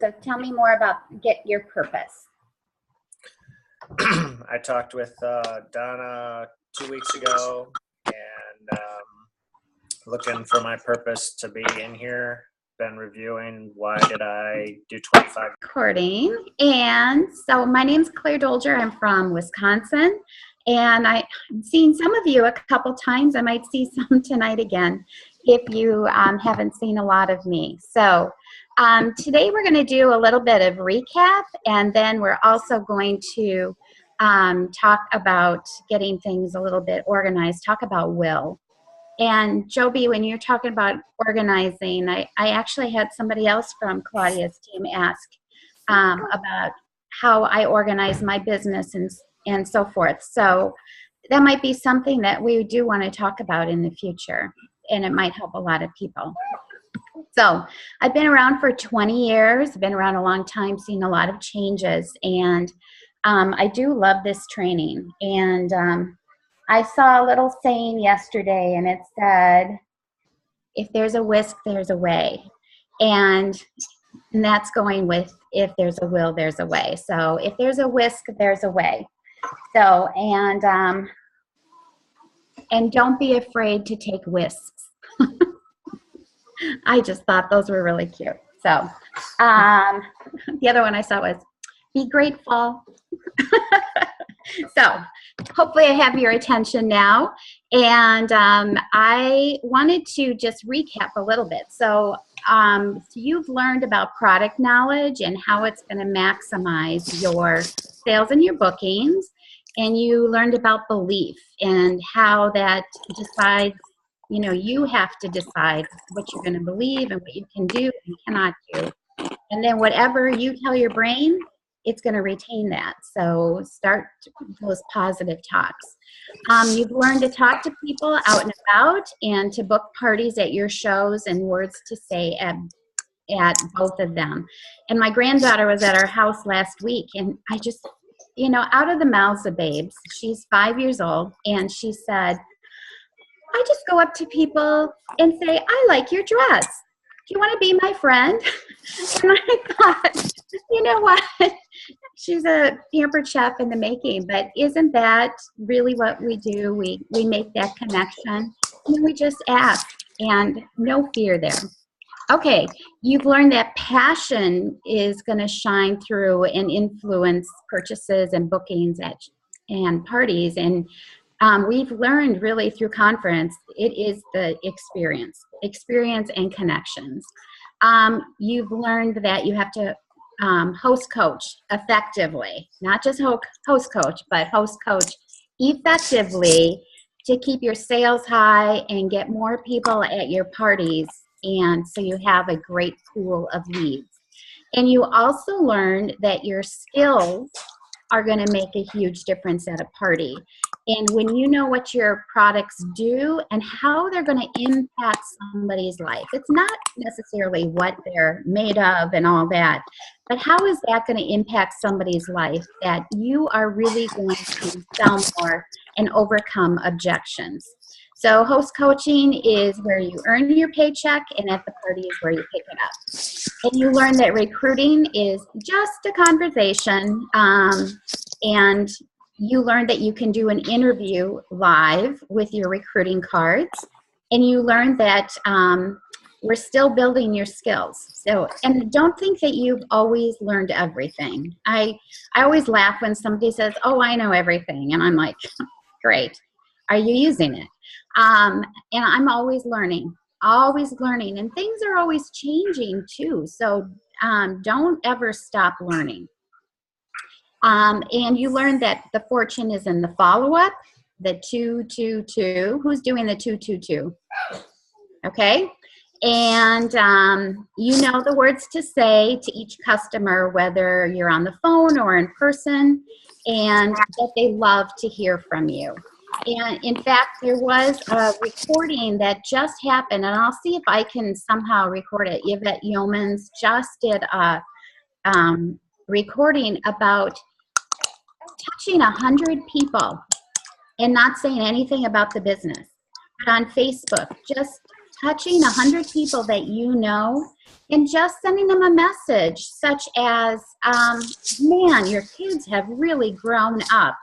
So tell me more about get your purpose. I talked with Donna 2 weeks ago, and looking for my purpose to be in here. Been reviewing why did I do 25 recording. And so my name's Claire Dolger. I'm from Wisconsin, and I've seen some of you a couple times. I might see some tonight again if you haven't seen a lot of me. So today we're going to do a little bit of recap, and then we're also going to talk about getting things a little bit organized, talk about will. And Joby, when you're talking about organizing, I actually had somebody else from Claudia's team ask about how I organize my business and so forth. So that might be something that we do want to talk about in the future, and it might help a lot of people. So I've been around for 20 years, been around a long time, seen a lot of changes, and I do love this training. And I saw a little saying yesterday, and it said, if there's a whisk, there's a way. And that's going with, if there's a will, there's a way. So if there's a whisk, there's a way. So, and don't be afraid to take whisks. I just thought those were really cute. So the other one I saw was, be grateful. So hopefully I have your attention now. And I wanted to just recap a little bit. So, so you've learned about product knowledge and how it's going to maximize your sales and your bookings. And you learned about belief and how that decides, you know, you have to decide what you're going to believe and what you can do and cannot do. And then whatever you tell your brain, it's going to retain that. So start those positive talks. You've learned to talk to people out and about and to book parties at your shows and words to say at both of them. And my granddaughter was at our house last week, and I just, you know, out of the mouths of babes, she's 5 years old, and she said, I just go up to people and say, I like your dress. Do you want to be my friend? And I thought, you know what? She's a pampered chef in the making, but isn't that really what we do? We make that connection, and then we just ask, and no fear there. Okay, you've learned that passion is going to shine through and influence purchases and bookings and parties, and we've learned really through conference, it is the experience and connections. You've learned that you have to host coach effectively, not just host coach, but host coach effectively to keep your sales high and get more people at your parties, and so you have a great pool of leads. And you also learned that your skills are going to make a huge difference at a party. And when you know what your products do and how they're going to impact somebody's life, it's not necessarily what they're made of and all that, but how is that going to impact somebody's life that you are really going to sell more and overcome objections. So host coaching is where you earn your paycheck, and at the party is where you pick it up. And you learn that recruiting is just a conversation, and you learn that you can do an interview live with your recruiting cards, and you learn that we're still building your skills. So, and don't think that you've always learned everything. I always laugh when somebody says, oh, I know everything, and I'm like, great. Are you using it? And I'm always learning, and things are always changing too. So don't ever stop learning. And you learn that the fortune is in the follow-up, the 222. Who's doing the 222? Okay. And you know the words to say to each customer, whether you're on the phone or in person, and that they love to hear from you. And in fact, there was a recording that just happened, and I'll see if I can somehow record it. Yvette Yeomans just did a recording about touching 100 people and not saying anything about the business. But on Facebook, just touching 100 people that you know and just sending them a message such as, man, your kids have really grown up.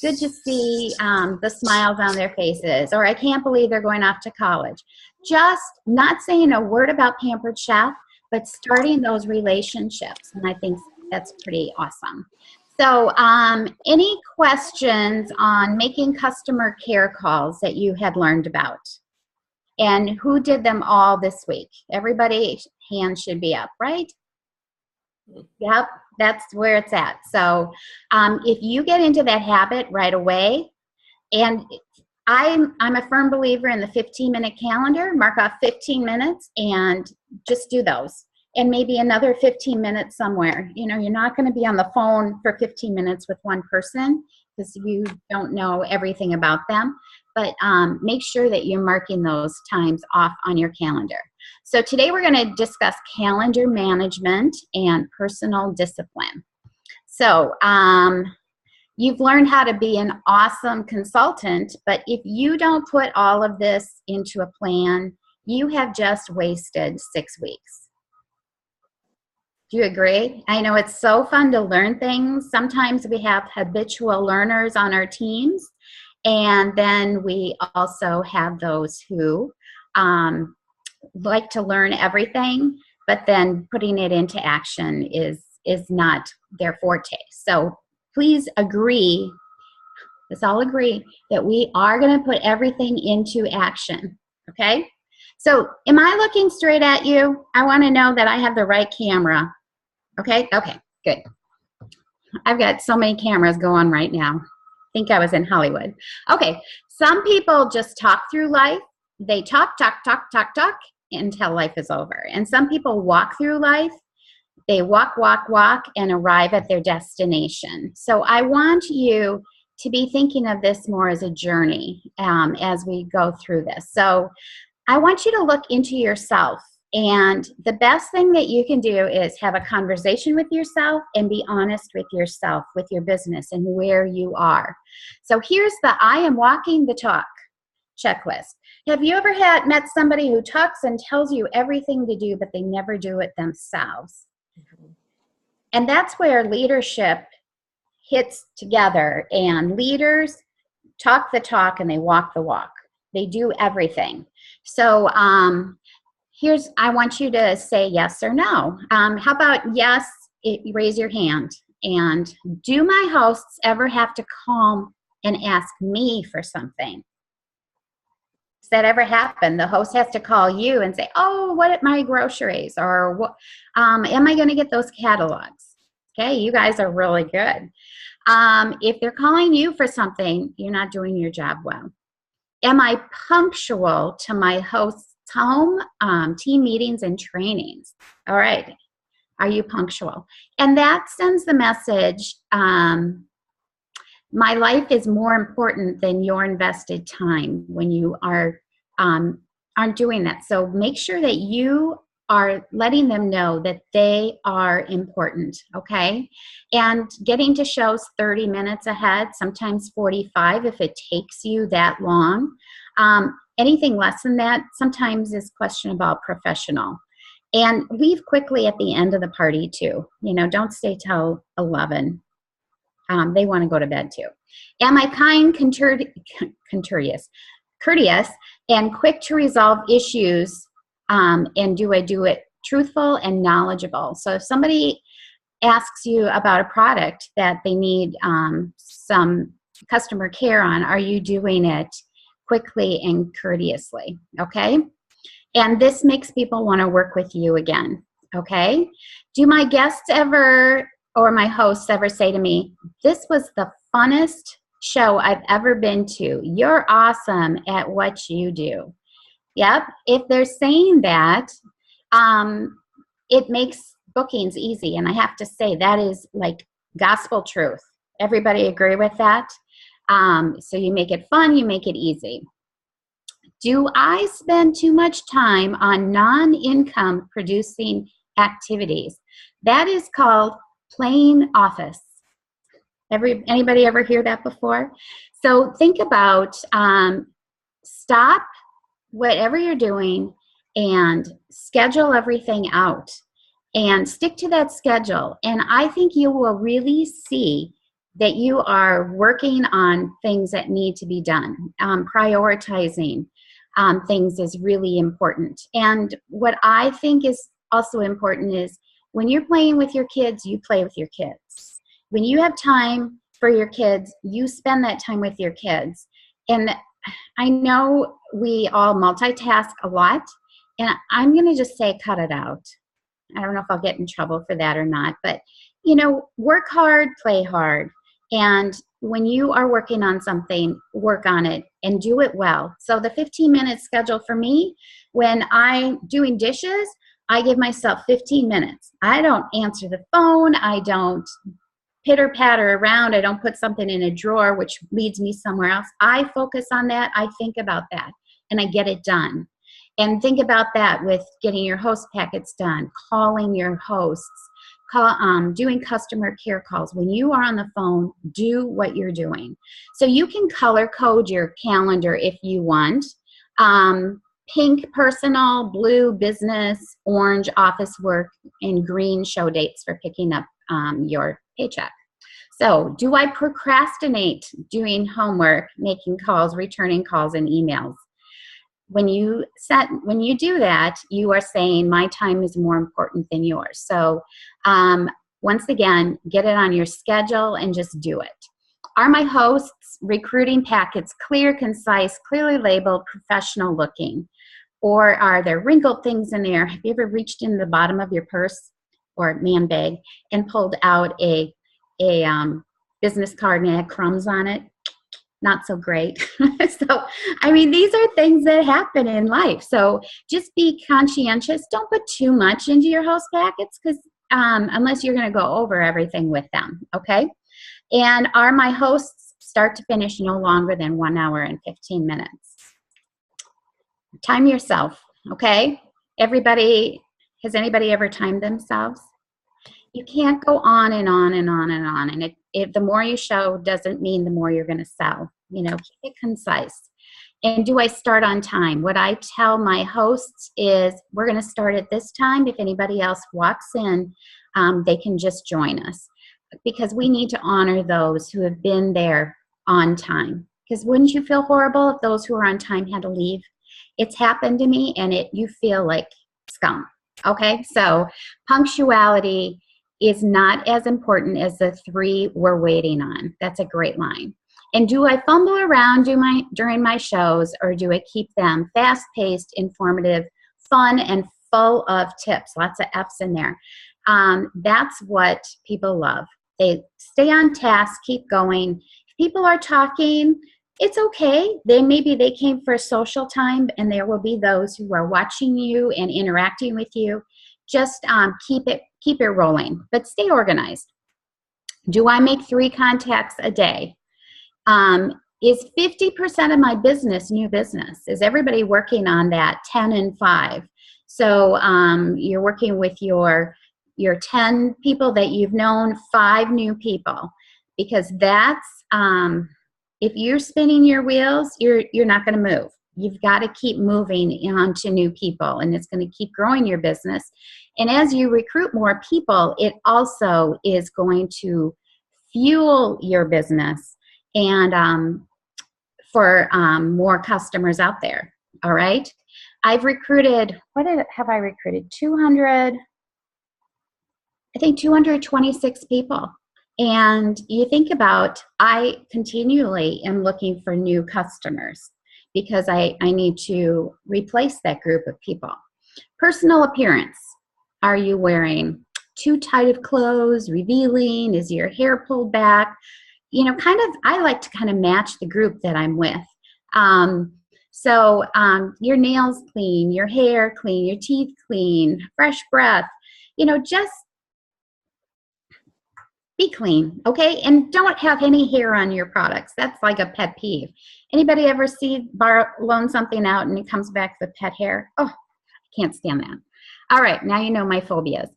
Good to see the smiles on their faces, or I can't believe they're going off to college. Just not saying a word about Pampered Chef, but starting those relationships. And I think that's pretty awesome. So any questions on making customer care calls that you had learned about? And who did them all this week? Everybody's hand should be up, right? Yep, that's where it's at. So if you get into that habit right away, and I'm a firm believer in the 15-minute calendar, mark off 15 minutes and just do those. And maybe another 15 minutes somewhere. You know, you're not going to be on the phone for 15 minutes with one person because you don't know everything about them. But make sure that you're marking those times off on your calendar. So today we're going to discuss calendar management and personal discipline. So you've learned how to be an awesome consultant, but if you don't put all of this into a plan, you have just wasted 6 weeks. Do you agree? I know it's so fun to learn things. Sometimes we have habitual learners on our teams, and then we also have those who like to learn everything, but then putting it into action is not their forte. So please agree, let's all agree that we are going to put everything into action, okay? So am I looking straight at you? I want to know that I have the right camera. Okay, good. I've got so many cameras going right now. I think I was in Hollywood. Okay, some people just talk through life. They talk until life is over. And some people walk through life. They walk, and arrive at their destination. So I want you to be thinking of this more as a journey as we go through this. So I want you to look into yourself. And the best thing that you can do is have a conversation with yourself and be honest with yourself, with your business and where you are. So here's the I am walking the talk checklist. Have you ever met somebody who talks and tells you everything to do, but they never do it themselves? Mm-hmm. And that's where leadership hits together, and leaders talk the talk and they walk the walk. They do everything. So I want you to say yes or no. How about yes, raise your hand. And do my hosts ever have to call and ask me for something? Does that ever happen? The host has to call you and say, oh, what are my groceries? Or what, am I going to get those catalogs? Okay, you guys are really good. If they're calling you for something, you're not doing your job well. Am I punctual to my host's home, team meetings and trainings? All right. Are you punctual? And that sends the message, my life is more important than your invested time when you aren't doing that. So make sure that you are letting them know that they are important, okay? And getting to shows 30 minutes ahead, sometimes 45 if it takes you that long. Anything less than that sometimes is questionable professional. And leave quickly at the end of the party too. You know, don't stay till 11. They want to go to bed too. Am I kind, courteous, and quick to resolve issues? And do I do it truthful and knowledgeable? So if somebody asks you about a product that they need some customer care on, are you doing it quickly and courteously? Okay. And this makes people want to work with you again. Okay. Do my guests ever or my hosts ever say to me, this was the funnest show I've ever been to. You're awesome at what you do. Yep. If they're saying that, it makes bookings easy. And I have to say that is like gospel truth. Everybody agree with that? So you make it fun, you make it easy. Do I spend too much time on non-income producing activities? That is called playing office. Anybody ever hear that before? So think about, stop whatever you're doing and schedule everything out and stick to that schedule. And I think you will really see that you are working on things that need to be done. Prioritizing things is really important. And what I think is also important is when you're playing with your kids, you play with your kids. When you have time for your kids, you spend that time with your kids. And I know we all multitask a lot, and I'm going to just say cut it out. I don't know if I'll get in trouble for that or not, but you know, work hard, play hard. And when you are working on something, work on it and do it well. So the 15-minute schedule for me, when I'm doing dishes, I give myself 15 minutes. I don't answer the phone. I don't pitter patter around. I don't put something in a drawer, which leads me somewhere else. I focus on that. I think about that and I get it done. And think about that with getting your host packets done, calling your hosts, doing customer care calls. When you are on the phone, do what you're doing. So you can color code your calendar if you want. Pink personal, blue business, orange office work, and green show dates for picking up your paycheck. So do I procrastinate doing homework, making calls, returning calls, and emails? When you do that, you are saying my time is more important than yours. So once again, get it on your schedule and just do it. Are my hosts' recruiting packets clear, concise, clearly labeled, professional looking? Or are there wrinkled things in there? Have you ever reached in the bottom of your purse or man bag and pulled out a business card and it had crumbs on it? Not so great. So, I mean, these are things that happen in life. So just be conscientious. Don't put too much into your host packets because unless you're going to go over everything with them, okay? And are my hosts start to finish no longer than 1 hour and 15 minutes? Time yourself, okay? Has anybody ever timed themselves? You can't go on and on and on and on. And the more you show doesn't mean the more you're going to sell. You know, keep it concise. And do I start on time? What I tell my hosts is we're going to start at this time. If anybody else walks in, they can just join us because we need to honor those who have been there on time. Because wouldn't you feel horrible if those who are on time had to leave? It's happened to me and you feel like scum. Okay, so punctuality is not as important as the 3 we're waiting on. That's a great line. And do I fumble around during my shows, or do I keep them fast-paced, informative, fun, and full of tips? Lots of F's in there. That's what people love. They stay on task, keep going. If people are talking, it's okay. Maybe they came for a social time, and there will be those who are watching you and interacting with you. Just keep it rolling, but stay organized. Do I make 3 contacts a day? Is 50% of my business new business? Is everybody working on that 10 and 5? So you're working with your 10 people that you've known, 5 new people, because that's if you're spinning your wheels, you're not going to move. You've got to keep moving on to new people, and it's going to keep growing your business. And as you recruit more people, it also is going to fuel your business and for more customers out there. All right. I've recruited, have I recruited? 226 people. And you think about, I continually am looking for new customers because I need to replace that group of people. Personal appearance. Are you wearing too tight of clothes, revealing? Is your hair pulled back? You know, I like to kind of match the group that I'm with. So your nails clean, your hair clean, your teeth clean, fresh breath, you know, just be clean, okay? And don't have any hair on your products. That's like a pet peeve. Anybody ever loan something out and it comes back with pet hair? Oh, I can't stand that. All right, now you know my phobias.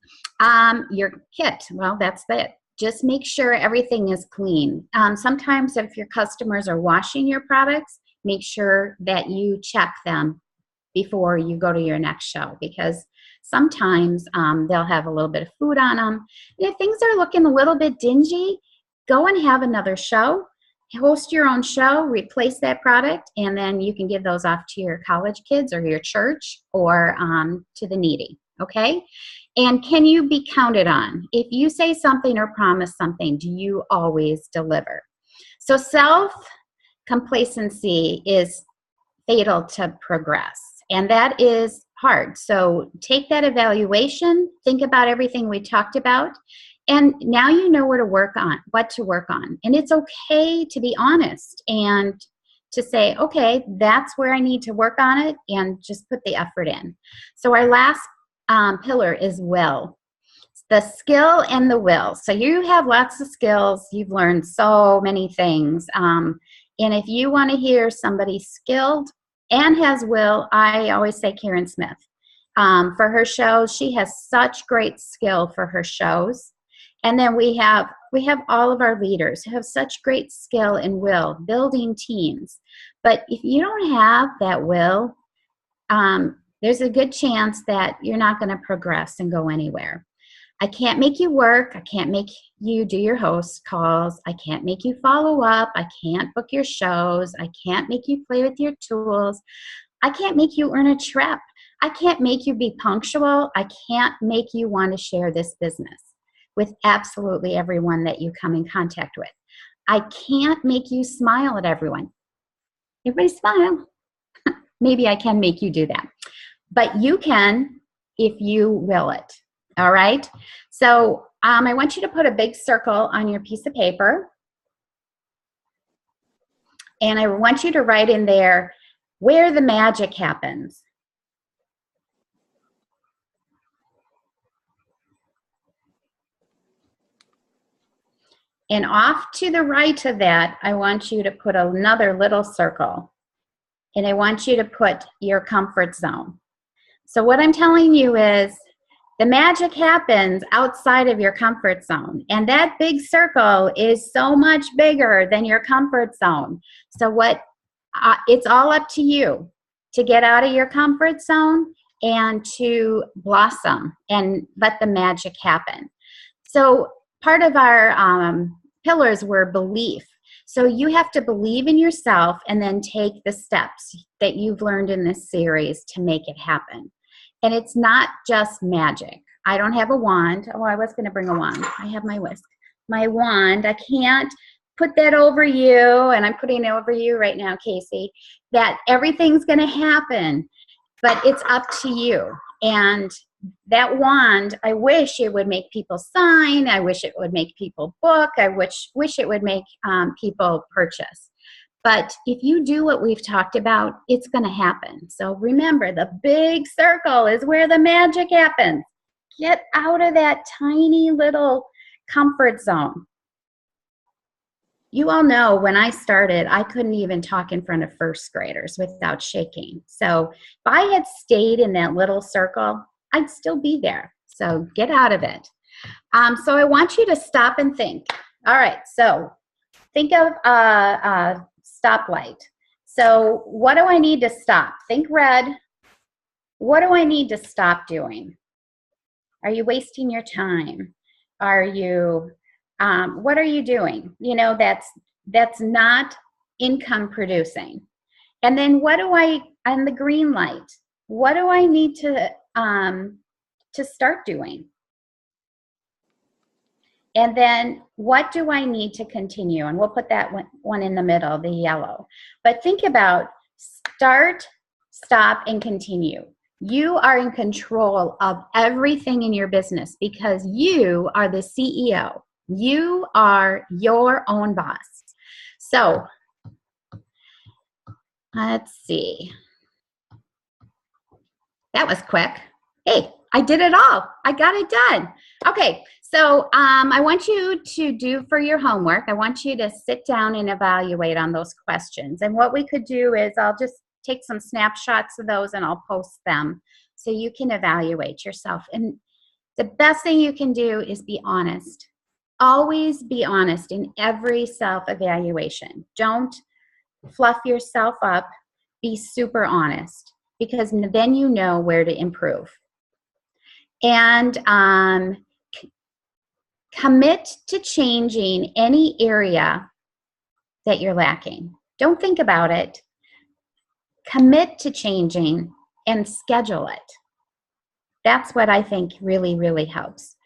Your kit, well, that's it. Just make sure everything is clean. Sometimes if your customers are washing your products, make sure that you check them before you go to your next show, because sometimes they'll have a little bit of food on them. And if things are looking a little bit dingy, go and have another show, host your own show, replace that product, and then you can give those off to your college kids or your church or to the needy, okay? And can you be counted on? If you say something or promise something, do you always deliver? So self-complacency is fatal to progress, and that is hard. So take that evaluation, think about everything we talked about, and now you know what to work on. And it's okay to be honest and to say, okay, that's where I need to work on it, and just put the effort in. So our last pillar is will. The skill and the will. So you have lots of skills. You've learned so many things. And if you want to hear somebody skilled and has will, I always say Karen Smith. For her shows, she has such great skill for her shows. And then we have all of our leaders who have such great skill and will building teams. But if you don't have that will, there's a good chance that you're not going to progress and go anywhere. I can't make you work. I can't make you do your host calls. I can't make you follow up. I can't book your shows. I can't make you play with your tools. I can't make you earn a trip. I can't make you be punctual. I can't make you want to share this business with absolutely everyone that you come in contact with. I can't make you smile at everyone. Everybody smile. Maybe I can make you do that. But you can if you will it. All right? So I want you to put a big circle on your piece of paper. And I want you to write in there where the magic happens. And off to the right of that, I want you to put another little circle. And I want you to put your comfort zone. So what I'm telling you is the magic happens outside of your comfort zone. And that big circle is so much bigger than your comfort zone. So it's all up to you to get out of your comfort zone and to blossom and let the magic happen. So part of our pillars were belief. So you have to believe in yourself and then take the steps that you've learned in this series to make it happen. And it's not just magic. I don't have a wand. Oh, I was going to bring a wand. I have my whisk. My wand, I can't put that over you, and I'm putting it over you right now, Casey, that everything's going to happen, but it's up to you. And that wand, I wish it would make people sign. I wish it would make people book. I wish it would make people purchase. But if you do what we've talked about, it's going to happen. So remember, the big circle is where the magic happens. Get out of that tiny little comfort zone. You all know when I started, I couldn't even talk in front of first graders without shaking. So if I had stayed in that little circle, I'd still be there. So get out of it. So I want you to stop and think. All right, so think of a stoplight. So what do I need to stop? Think red. What do I need to stop doing? Are you wasting your time? Are you, what are you doing? You know, that's not income producing. And then what do I, on the green light, what do I need to start doing? And then what do I need to continue? And we'll put that one in the middle, the yellow. But think about start, stop, and continue. You are in control of everything in your business because you are the CEO. You are your own boss. So let's see. That was quick. Hey, I did it all. I got it done. Okay, so I want you to do for your homework, I want you to sit down and evaluate on those questions. And what we could do is I'll just take some snapshots of those and I'll post them so you can evaluate yourself. And the best thing you can do is be honest. Always be honest in every self-evaluation. Don't fluff yourself up. Be super honest. because then you know where to improve. And commit to changing any area that you're lacking. Don't think about it. Commit to changing and schedule it. That's what I think really, really helps.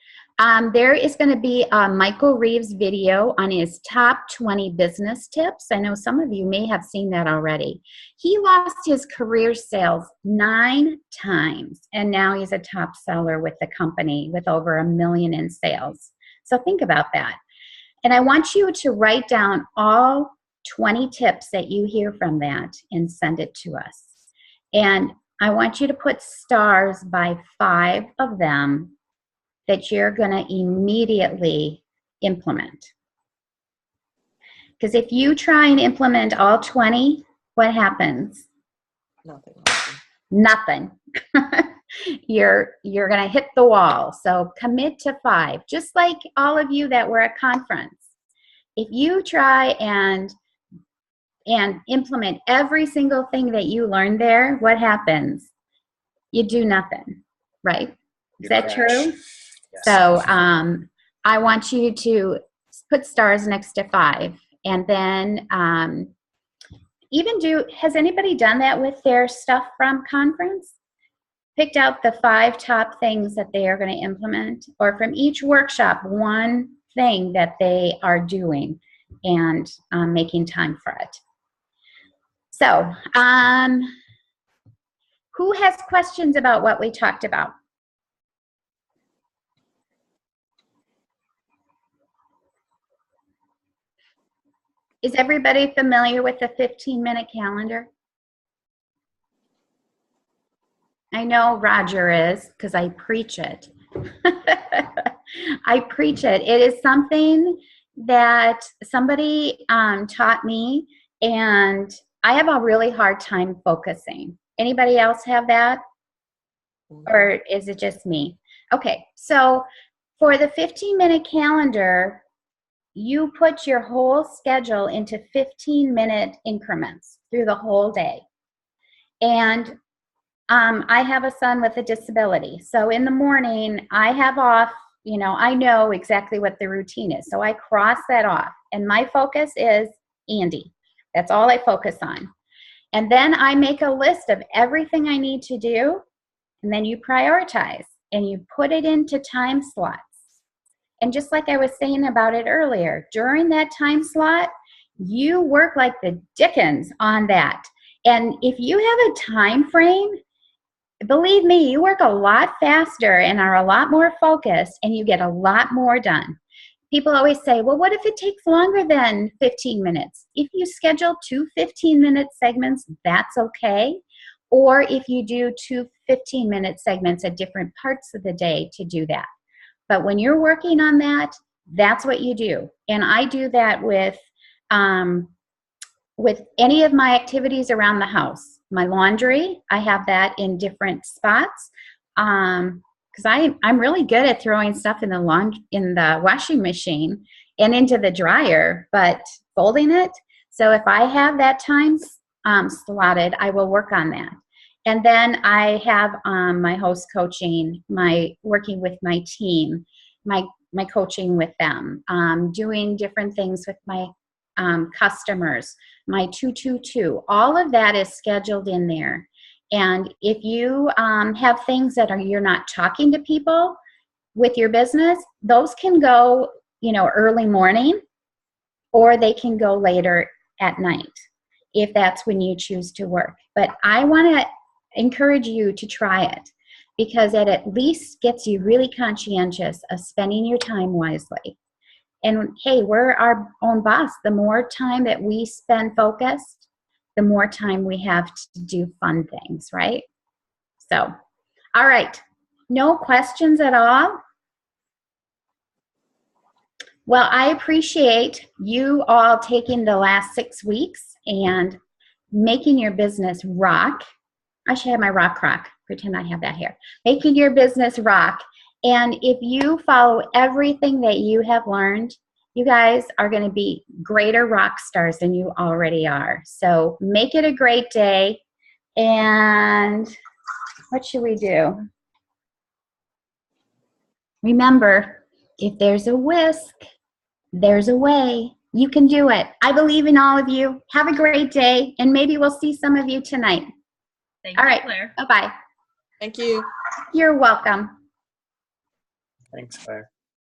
There is going to be a Michael Reeves video on his top 20 business tips. I know some of you may have seen that already. He lost his career sales 9 times, and now he's a top seller with the company with over $1 million in sales. So think about that. And I want you to write down all 20 tips that you hear from that and send it to us. And I want you to put stars by 5 of them that you're going to immediately implement. Because if you try and implement all 20, what happens? Nothing. Nothing. You're going to hit the wall. So commit to 5. Just like all of you that were at conference. If you try and implement every single thing that you learned there, what happens? You do nothing, right? Is that true? Yes. So I want you to put stars next to 5. And then has anybody done that with their stuff from conference? Picked out the 5 top things that they are going to implement, or from each workshop, one thing that they are doing and making time for it. So who has questions about what we talked about? Is everybody familiar with the 15-minute calendar? I know Roger is, because I preach it. I preach it. It is something that somebody taught me, and I have a really hard time focusing. Anybody else have that? Or is it just me? Okay, so for the 15-minute calendar, you put your whole schedule into 15-minute increments through the whole day. And I have a son with a disability. So in the morning, I have off, I know exactly what the routine is. So I cross that off. And my focus is Andy. That's all I focus on. And then I make a list of everything I need to do. And then you prioritize and you put it into time slots. And just like I was saying about it earlier, during that time slot, you work like the dickens on that. And if you have a time frame, believe me, you work a lot faster and are a lot more focused, and you get a lot more done. People always say, well, what if it takes longer than 15 minutes? If you schedule 2 15-minute segments, that's okay. Or if you do 2 15-minute segments at different parts of the day to do that. But when you're working on that, that's what you do. And I do that with any of my activities around the house. My laundry, I have that in different spots because I'm really good at throwing stuff in the washing machine and into the dryer, but folding it. So if I have that time slotted, I will work on that. And then I have my host coaching, my working with my team, my coaching with them, doing different things with my customers, my 222. All of that is scheduled in there. And if you have things that you're not talking to people with your business, those can go, early morning, or they can go later at night if that's when you choose to work. But I want to encourage you to try it because it at least gets you really conscientious of spending your time wisely. And hey, we're our own boss. The more time that we spend focused, the more time we have to do fun things, right? So, all right. No questions at all? Well, I appreciate you all taking the last 6 weeks and making your business rock. I should have my rock crock. Pretend I have that here. Making your business rock. And if you follow everything that you have learned, you guys are going to be greater rock stars than you already are. So make it a great day And what should we do? Remember, if there's a whisk, there's a way. You can do it. I believe in all of you. Have a great day, and maybe we'll see some of you tonight. Thank All you, right. Claire. Bye-bye. Thank you. You're welcome. Thanks, Claire.